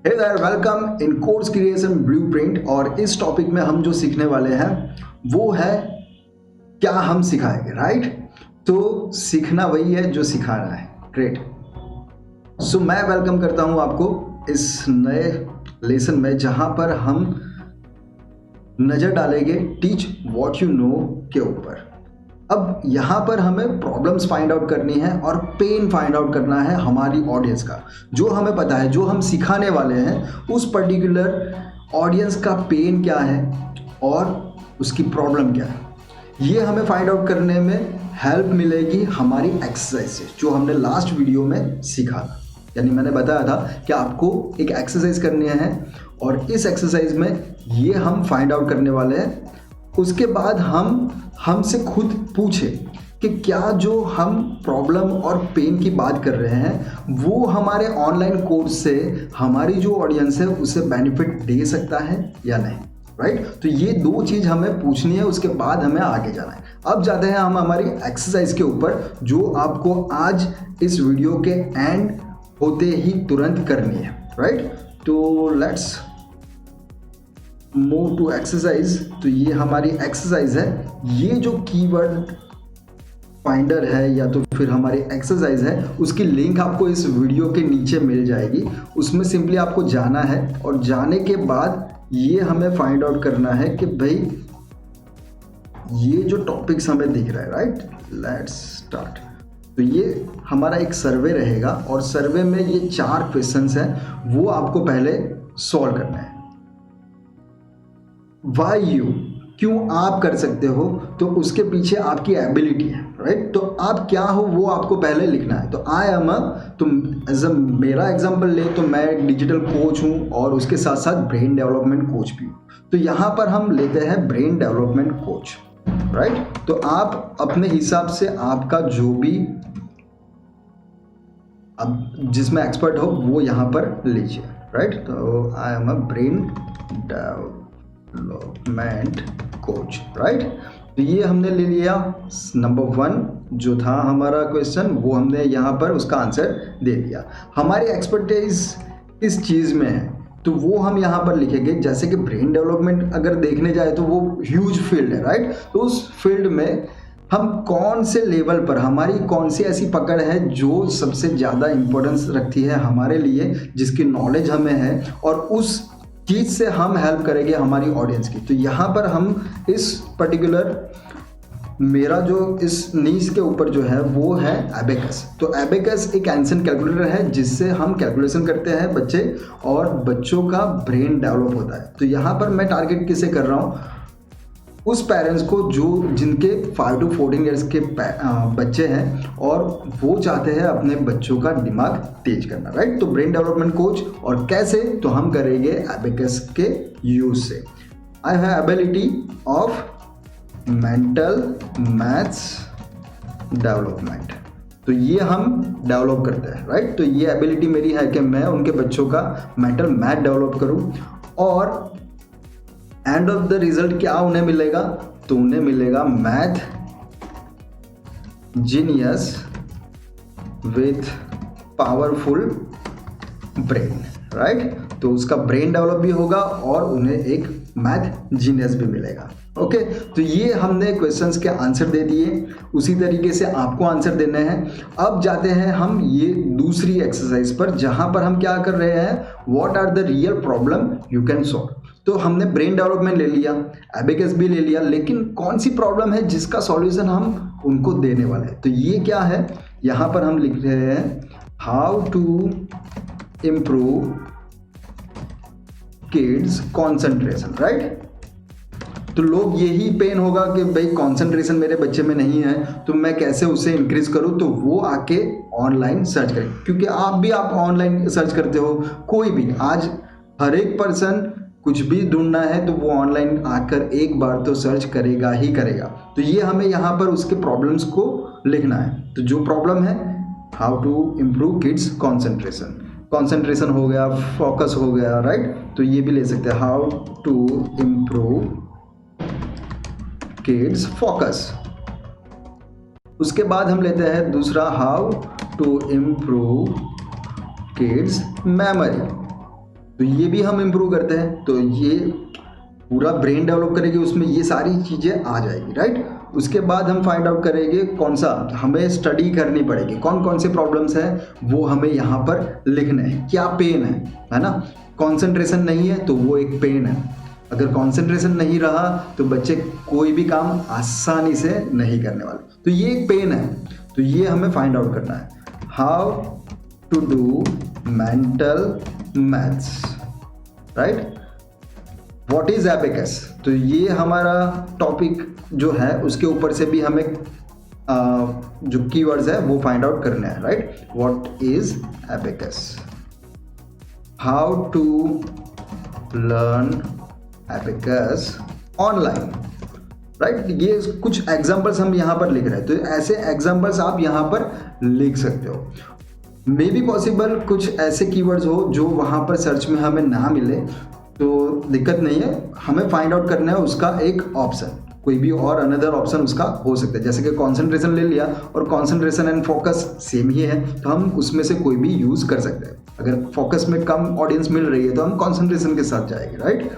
Hey there, welcome in course creation blueprint. और इस topic में हम जो सीखने वाले हैं वो है क्या हम सिखाएंगे, राइट। तो सीखना वही है जो सिखाना है। ग्रेट। सो मैं वेलकम करता हूं आपको इस नए लेसन में जहां पर हम नजर डालेंगे टीच व्हाट यू नो के ऊपर। अब यहाँ पर हमें प्रॉब्लम्स फाइंड आउट करनी है और पेन फाइंड आउट करना है हमारी ऑडियंस का। जो हमें पता है, जो हम सिखाने वाले हैं, उस पर्टिकुलर ऑडियंस का पेन क्या है और उसकी प्रॉब्लम क्या है, ये हमें फाइंड आउट करने में हेल्प मिलेगी हमारी एक्सरसाइज से, जो हमने लास्ट वीडियो में सीखा था। यानी मैंने बताया था कि आपको एक एक्सरसाइज करनी है और इस एक्सरसाइज में ये हम फाइंड आउट करने वाले हैं। उसके बाद हमसे खुद पूछे कि क्या जो हम प्रॉब्लम और पेन की बात कर रहे हैं वो हमारे ऑनलाइन कोर्स से हमारी जो ऑडियंस है उसे बेनिफिट दे सकता है या नहीं, राइट। तो ये दो चीज़ हमें पूछनी है, उसके बाद हमें आगे जाना है। अब जाते हैं हम हमारी एक्सरसाइज के ऊपर, जो आपको आज इस वीडियो के एंड होते ही तुरंत करनी है, राइट। तो लेट्स मूव टू एक्सरसाइज। तो ये हमारी एक्सरसाइज है। ये जो कीवर्ड फाइंडर है या तो फिर हमारी एक्सरसाइज है, उसकी लिंक आपको इस वीडियो के नीचे मिल जाएगी। उसमें सिंपली आपको जाना है और जाने के बाद ये हमें फाइंड आउट करना है कि भाई ये जो टॉपिक्स हमें दिख रहा है, राइट। Let's start. तो ये हमारा एक सर्वे रहेगा और सर्वे में ये 4 क्वेश्चंस हैं, वो आपको पहले सॉल्व करना है। वाई यू, क्यों आप कर सकते हो, तो उसके पीछे आपकी एबिलिटी है, राइट। तो आप क्या हो वो आपको पहले लिखना है। तो आई एम तो एज मेरा एग्जांपल ले तो मैं एक डिजिटल कोच हूँ और उसके साथ साथ ब्रेन डेवलपमेंट कोच भी हूँ। तो यहाँ पर हम लेते हैं ब्रेन डेवलपमेंट कोच, राइट। तो आप अपने हिसाब से आपका जो भी अब जिसमें एक्सपर्ट हो वो यहाँ पर लीजिए, राइट। तो I am brain development coach, right. तो ये हमने ले लिया। नंबर 1 जो था हमारा क्वेश्चन, वो हमने यहाँ पर उसका आंसर दे दिया। हमारी एक्सपर्टाइज इस चीज़ में है तो वो हम यहाँ पर लिखेंगे। जैसे कि ब्रेन डेवलपमेंट अगर देखने जाए तो वो ह्यूज फील्ड है, राइट। तो उस फील्ड में हम कौन से लेवल पर, हमारी कौन सी ऐसी पकड़ है जो सबसे ज़्यादा इम्पोर्टेंस रखती है हमारे लिए, जिसकी नॉलेज हमें है और उस चीज़ से हम हेल्प करेंगे हमारी ऑडियंस की। तो यहाँ पर हम इस पर्टिकुलर मेरा जो इस नीश के ऊपर जो है वो है एबेकस। तो एबेकस एक एंशिएंट कैलकुलेटर है जिससे हम कैलकुलेशन करते हैं बच्चे, और बच्चों का ब्रेन डेवलप होता है। तो यहाँ पर मैं टारगेट किसे कर रहा हूँ, उस पेरेंट्स को जो जिनके 5 to 14 ईयर्स के बच्चे हैं और वो चाहते हैं अपने बच्चों का दिमाग तेज करना, राइट। तो ब्रेन डेवलपमेंट कोच, और कैसे, तो हम करेंगे एबेकस के यूज से। I have ability of mental maths development. तो ये हम डेवलप करते हैं, राइट। तो ये एबिलिटी मेरी है कि मैं उनके बच्चों का मेंटल मैथ डेवलप करूं, और एंड ऑफ द रिजल्ट क्या उन्हें मिलेगा, तो उन्हें मिलेगा math genius with powerful brain, right. तो उसका ब्रेन डेवलप भी होगा और उन्हें एक मैथ जीनियस भी मिलेगा। ओके, तो ये हमने क्वेश्चंस के आंसर दे दिए। उसी तरीके से आपको आंसर देने हैं। अब जाते हैं हम ये दूसरी एक्सरसाइज पर, जहां पर हम क्या कर रहे हैं, what are the real problem you can solve. तो हमने ब्रेन डेवलपमेंट ले लिया, एबेकस भी ले लिया, लेकिन कौन सी प्रॉब्लम है जिसका सॉल्यूशन हम उनको देने वाले हैं। तो ये क्या है, यहाँ पर हम लिख रहे हैं how to improve kids concentration, right. तो लोग यही पेन होगा कि भाई कॉन्सेंट्रेशन मेरे बच्चे में नहीं है, तो मैं कैसे उसे इंक्रीज करूं। तो वो आके ऑनलाइन सर्च करें, क्योंकि आप ऑनलाइन सर्च करते हो, कोई भी आज हर एक पर्सन कुछ भी ढूंढना है तो वो ऑनलाइन आकर एक बार तो सर्च करेगा ही करेगा। तो ये हमें यहाँ पर उसके प्रॉब्लम्स को लिखना है। तो जो प्रॉब्लम है, how to improve kids concentration, concentration हो गया, फोकस हो गया, राइट। तो ये भी ले सकते हैं, how to improve kids focus. उसके बाद हम लेते हैं दूसरा, how to improve kids memory. तो ये भी हम इम्प्रूव करते हैं, तो ये पूरा ब्रेन डेवलप करेंगे, उसमें ये सारी चीज़ें आ जाएगी, राइट। उसके बाद हम फाइंड आउट करेंगे कौन सा हमें स्टडी करनी पड़ेगी, कौन कौन से प्रॉब्लम्स हैं वो हमें यहाँ पर लिखने हैं, क्या पेन है ना। कंसंट्रेशन नहीं है तो वो एक पेन है, अगर कंसंट्रेशन नहीं रहा तो बच्चे कोई भी काम आसानी से नहीं करने वाले, तो ये एक पेन है। तो ये हमें फाइंड आउट करना है, how to do mental maths, right. What is abacus, तो ये हमारा टॉपिक जो है उसके ऊपर से भी हमें जो कीवर्ड्स है वो फाइंड आउट करना है, right. What is abacus, how to learn abacus online, right. ये कुछ एग्जांपल्स हम यहाँ पर लिख रहे हैं, तो ऐसे एग्जांपल्स आप यहाँ पर लिख सकते हो। मे बी पॉसिबल कुछ ऐसे कीवर्ड्स हो जो वहाँ पर सर्च में हमें ना मिले, तो दिक्कत नहीं है, हमें फाइंड आउट करना है उसका एक ऑप्शन, कोई भी और अनदर ऑप्शन उसका हो सकता है। जैसे कि कंसंट्रेशन ले लिया और कंसंट्रेशन एंड फोकस सेम ही है, तो हम उसमें से कोई भी यूज़ कर सकते हैं। अगर फोकस में कम ऑडियंस मिल रही है तो हम कंसंट्रेशन के साथ जाएंगे, राइट।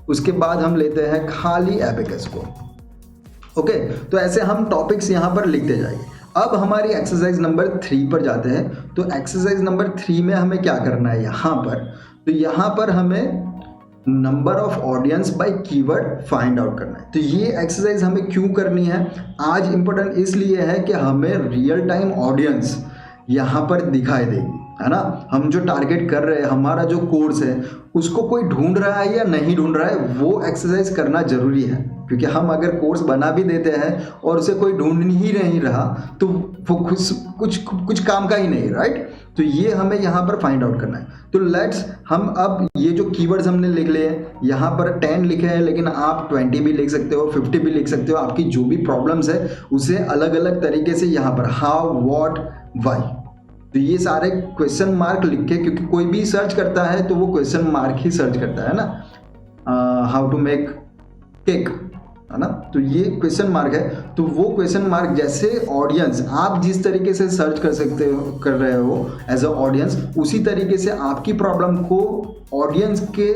उसके बाद हम लेते हैं खाली एबेकस को, ओके। तो ऐसे हम टॉपिक्स यहाँ पर लिखते जाएंगे। अब हमारी एक्सरसाइज नंबर 3 पर जाते हैं। तो एक्सरसाइज नंबर 3 में हमें क्या करना है यहाँ पर, तो यहाँ पर हमें number of audience by keyword find out करना है। तो ये एक्सरसाइज हमें क्यों करनी है, आज इंपॉर्टेंट इसलिए है कि हमें रियल टाइम ऑडियंस यहाँ पर दिखाई देगी, है ना। हम जो टारगेट कर रहे हैं, हमारा जो कोर्स है, उसको कोई ढूंढ रहा है या नहीं ढूंढ रहा है, वो एक्सरसाइज करना जरूरी है। क्योंकि हम अगर कोर्स बना भी देते हैं और उसे कोई ढूंढ ही नहीं रहा तो वो कुछ काम का ही नहीं, राइट। तो ये हमें यहाँ पर फाइंड आउट करना है। तो लेट्स हम अब ये जो कीवर्ड्स हमने लिख लिए हैं, यहाँ पर 10 लिखे हैं, लेकिन आप 20 भी लिख सकते हो, 50 भी लिख सकते हो। आपकी जो भी प्रॉब्लम्स है उसे अलग अलग तरीके से यहाँ पर हाउ, व्हाट, व्हाई, तो ये सारे क्वेश्चन मार्क लिख के, क्योंकि कोई भी सर्च करता है तो वो क्वेश्चन मार्क ही सर्च करता है ना। हाउ टू मेक केक, है ना, तो ये क्वेश्चन मार्क है। तो वो क्वेश्चन मार्क जैसे ऑडियंस आप जिस तरीके से सर्च कर सकते हो, कर रहे हो एज अ ऑडियंस, उसी तरीके से आपकी प्रॉब्लम को ऑडियंस के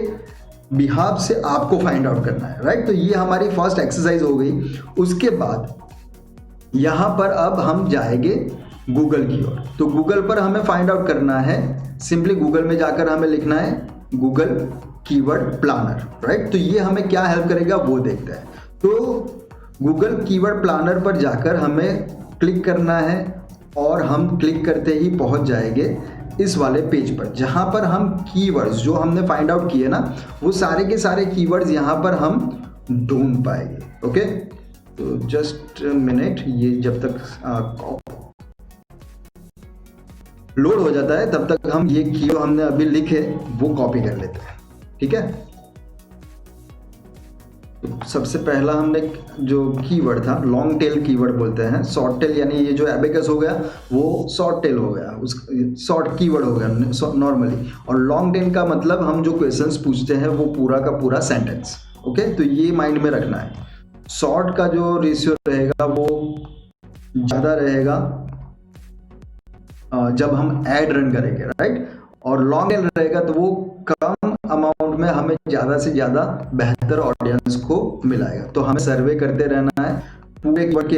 बिहाफ से आपको फाइंड आउट करना है, राइट। तो ये हमारी फर्स्ट एक्सरसाइज हो गई। उसके बाद यहाँ पर अब हम जाएंगे गूगल की ओर। तो गूगल पर हमें फाइंड आउट करना है, सिंपली गूगल में जाकर हमें लिखना है गूगल कीवर्ड प्लानर, राइट। तो ये हमें क्या हेल्प करेगा वो देखते हैं। तो गूगल कीवर्ड प्लानर पर जाकर हमें क्लिक करना है और हम क्लिक करते ही पहुंच जाएंगे इस वाले पेज पर, जहां पर हम कीवर्ड्स जो हमने फाइंड आउट किए ना, वो सारे के सारे कीवर्ड्स यहां पर हम ढूंढ पाएंगे, ओके। तो जस्ट मिनट, ये जब तक लोड हो जाता है तब तक हम ये कीवर्ड हमने अभी लिखे वो कॉपी कर लेते हैं, ठीक है। तो सबसे पहला हमने जो कीवर्ड था, लॉन्ग टेल कीवर्ड बोलते हैं, शॉर्ट टेल यानी ये जो एबेकस हो गया वो शॉर्ट टेल हो गया, उस शॉर्ट कीवर्ड हो गया नॉर्मली। और लॉन्ग टेल का मतलब हम जो क्वेश्चंस पूछते हैं वो पूरा का पूरा सेंटेंस, ओके। तो ये माइंड में रखना है। शॉर्ट का जो रेशियो रहेगा वो ज़्यादा रहेगा जब हम ऐड रन करेंगे, राइट। और लॉन्ग टेल रहेगा तो वो कम अमाउंट में हमें ज़्यादा से ज़्यादा बेहतर ऑडियंस को मिलाएगा। तो हमें सर्वे करते रहना है, पूरे कीवर्ड के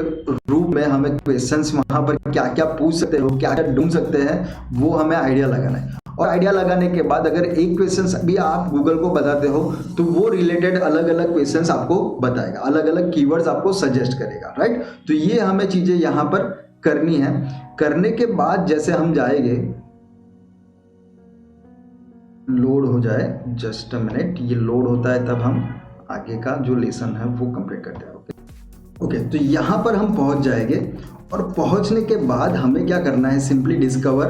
रूप में हमें क्वेश्चंस वहाँ पर क्या क्या पूछ सकते हो, क्या क्या ढूंढ सकते हैं, वो हमें आइडिया लगाना है। और आइडिया लगाने के बाद अगर एक क्वेश्चन भी आप गूगल को बताते हो तो वो रिलेटेड अलग अलग क्वेश्चंस आपको बताएगा, अलग अलग कीवर्ड्स आपको सजेस्ट करेगा, राइट। तो ये हमें चीज़ें यहाँ पर करनी है। करने के बाद जैसे हम जाएंगे, लोड हो जाए, जस्ट अ मिनट, ये लोड होता है तब हम आगे का जो लेसन है वो कंप्लीट करते हैं, ओके। तो यहाँ पर हम पहुँच जाएंगे और पहुँचने के बाद हमें क्या करना है, सिंपली डिस्कवर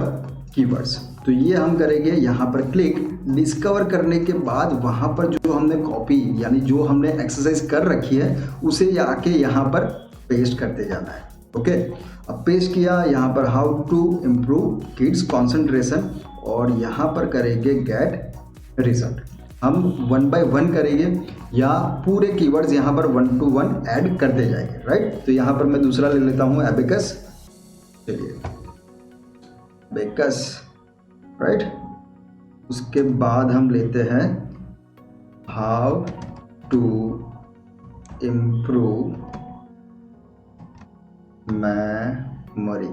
कीवर्ड्स। तो ये हम करेंगे यहाँ पर क्लिक। डिस्कवर करने के बाद वहाँ पर जो हमने कॉपी यानी जो हमने एक्सरसाइज कर रखी है उसे आके यहाँ पर पेस्ट करते जाना है, ओके। अब पेस्ट किया, यहाँ पर how to improve kids concentration, और यहाँ पर करेंगे गेट रिजल्ट। हम 1 by 1 करेंगे या पूरे कीवर्ड्स यहाँ पर 1 to 1 ऐड करते जाएंगे, राइट। तो यहाँ पर मैं दूसरा ले लेता हूँ एबेकस, चलिए एबेकस, राइट। उसके बाद हम लेते हैं how to improve memory,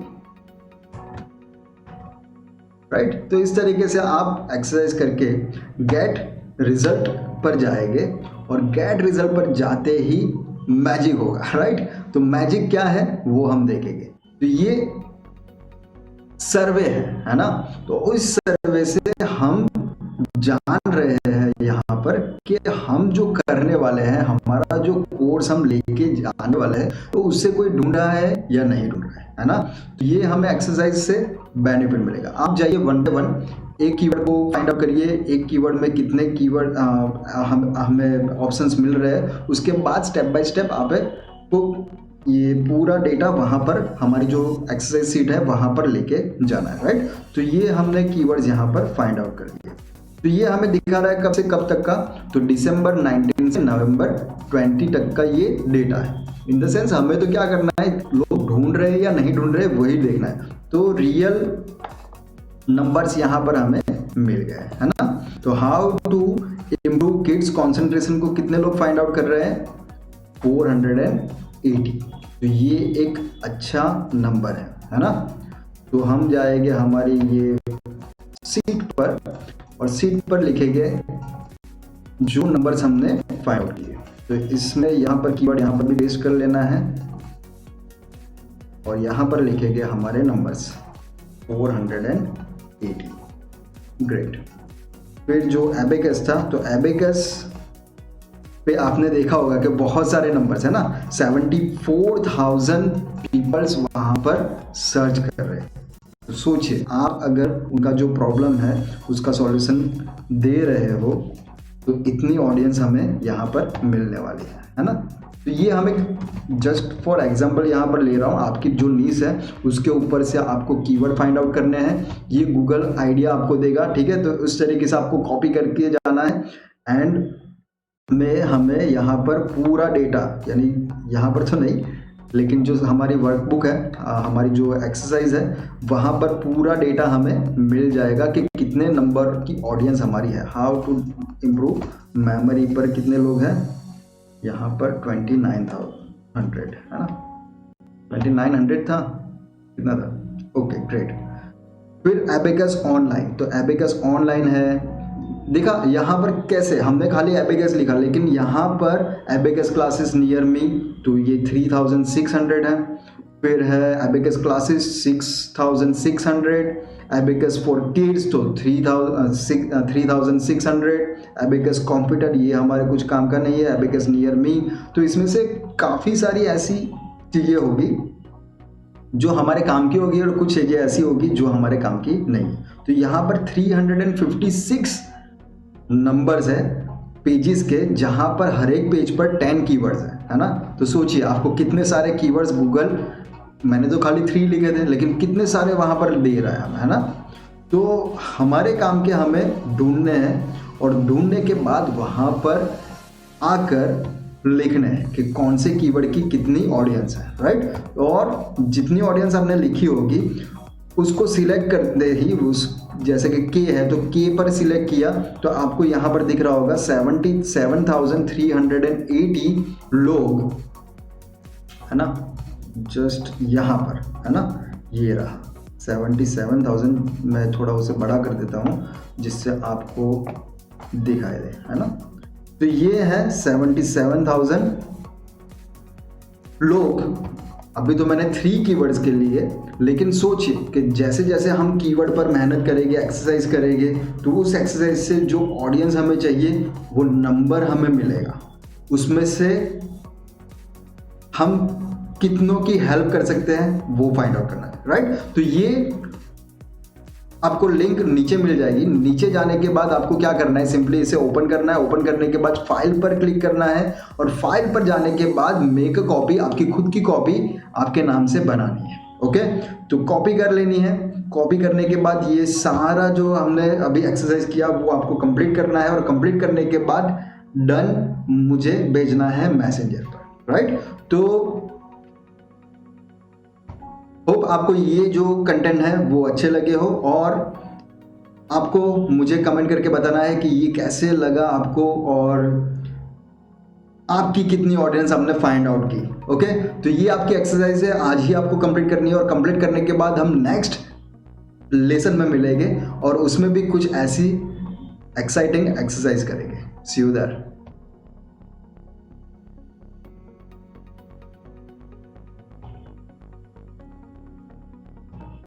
right. तो इस तरीके से आप एक्सरसाइज करके गेट रिजल्ट पर जाएंगे और गेट रिजल्ट पर जाते ही मैजिक होगा, राइट। तो मैजिक क्या है वो हम देखेंगे। तो ये सर्वे है ना। तो उस सर्वे से हम जान रहे हैं यहाँ पर कि हम जो करने वाले हैं, हमारा जो कोर्स हम लेके जाने वाले हैं, तो उससे कोई ढूंढ रहा है या नहीं ढूंढ रहा है ना। तो ये हमें एक्सरसाइज से बेनिफिट मिलेगा। आप जाइए वन बाय वन एक कीवर्ड को फाइंड आउट करिए, एक कीवर्ड में कितने कीवर्ड हमें ऑप्शंस मिल रहे हैं, उसके बाद स्टेप बाय स्टेप आपको ये पूरा डेटा वहाँ पर हमारी जो एक्सरसाइज सीट है वहाँ पर लेके जाना है, राइट। तो ये हमने कीवर्ड्स यहाँ पर फाइंड आउट कर लिए। तो ये हमें दिखा रहा है कब से कब तक का, तो दिसंबर 19 से नवंबर 20 तक का ये डेटा है। इन द सेंस हमें तो क्या करना है, लोग ढूंढ रहे हैं या नहीं ढूंढ रहे वही देखना है। तो रियल नंबर्स यहाँ पर हमें मिल गए, है ना। तो how to improve kids concentration को कितने लोग फाइंड आउट कर रहे हैं, 480। तो ये एक अच्छा नंबर है ना। तो हम जाएंगे हमारी ये सीट पर और सीट पर लिखेंगे जो नंबर्स हमने फाइंड आउट किए। तो इसमें यहाँ पर कीवर्ड यहाँ पर भी पेस्ट कर लेना है और यहाँ पर लिखेंगे हमारे नंबर्स 480। ग्रेट। फिर जो एबेकस था, तो एबेकस पे आपने देखा होगा कि बहुत सारे नंबर्स है ना, 74,000 पीपल्स वहाँ पर सर्च कर रहे हैं। तो सोचिए आप अगर उनका जो प्रॉब्लम है उसका सॉल्यूशन दे रहे हो तो इतनी ऑडियंस हमें यहाँ पर मिलने वाली है ना। तो ये हमें जस्ट फॉर एग्जांपल यहाँ पर ले रहा हूँ, आपकी जो नीश है उसके ऊपर से आपको कीवर्ड फाइंड आउट करने हैं। ये गूगल आइडिया आपको देगा, ठीक है। तो उस तरीके से आपको कॉपी करके जाना है एंड में हमें यहाँ पर पूरा डेटा, यानी यहाँ पर तो नहीं लेकिन जो हमारी वर्कबुक है, हमारी जो एक्सरसाइज है वहाँ पर पूरा डेटा हमें मिल जाएगा कि कितने नंबर की ऑडियंस हमारी है। हाउ टू इम्प्रूव मेमोरी पर कितने लोग हैं, यहाँ पर 29,100 है ना, 2900 था, कितना था, ओके ग्रेट। फिर एबेकस ऑनलाइन, तो एबेकस ऑनलाइन है। देखा यहाँ पर कैसे हमने खाली एबेकस लिखा, लेकिन यहाँ पर एबेकस क्लासेस नियर मी, तो ये 3,600 है। फिर है abacus classes 6,600, abacus for kids तो 3,600, एबेकस कंप्यूटर ये हमारे कुछ काम का नहीं है, एबेकस नियर मी। तो इसमें से काफ़ी सारी ऐसी चीज़ें होगी जो हमारे काम की होगी और कुछ चीज़ें ऐसी होगी जो हमारे काम की नहीं। तो यहाँ पर 356 नंबर्स है पेजेस के, जहां पर हर एक पेज पर 10 कीवर्ड्स है ना। तो सोचिए आपको कितने सारे कीवर्ड्स गूगल, मैंने तो खाली 3 लिखे थे लेकिन कितने सारे वहां पर दे रहा है हमें, है ना। तो हमारे काम के हमें ढूंढने हैं और ढूंढने के बाद वहां पर आकर लिखने हैं कि कौन से कीवर्ड की कितनी ऑडियंस है, राइट। और जितनी ऑडियंस आपने लिखी होगी उसको सिलेक्ट करते ही, उस जैसे कि के है तो के पर सिलेक्ट किया तो आपको यहाँ पर दिख रहा होगा 77,380 लोग, है ना, जस्ट यहाँ पर, है ना, ये रहा 77,000। मैं थोड़ा उसे बड़ा कर देता हूँ जिससे आपको दिखाई दे, है ना। तो ये है 77,000 लोग। अभी तो मैंने 3 कीवर्ड्स के लिए, लेकिन सोचिए कि जैसे जैसे हम कीवर्ड पर मेहनत करेंगे, एक्सरसाइज करेंगे, तो उस एक्सरसाइज से जो ऑडियंस हमें चाहिए वो नंबर हमें मिलेगा। उसमें से हम कितनों की हेल्प कर सकते हैं वो फाइंड आउट करना है, राइट। तो ये आपको लिंक नीचे मिल जाएगी। नीचे जाने के बाद आपको क्या करना है, सिंपली इसे ओपन करना है। ओपन करने के बाद फाइल पर क्लिक करना है और फाइल पर जाने के बाद मेक अ कॉपी, आपकी खुद की कॉपी आपके नाम से बनानी है। ओके, तो कॉपी कर लेनी है। कॉपी करने के बाद ये सारा जो हमने अभी एक्सरसाइज किया वो आपको कंप्लीट करना है और कंप्लीट करने के बाद डन मुझे भेजना है मैसेंजर पर, राइट। तो होप आपको ये जो कंटेंट है वो अच्छे लगे हो और आपको मुझे कमेंट करके बताना है कि ये कैसे लगा आपको और आपकी कितनी ऑडियंस आपने फाइंड आउट की। ओके, तो ये आपकी एक्सरसाइज है, आज ही आपको कंप्लीट करनी है और कंप्लीट करने के बाद हम नेक्स्ट लेसन में मिलेंगे और उसमें भी कुछ ऐसी एक्साइटिंग एक्सरसाइज करेंगे। सी यू देयर।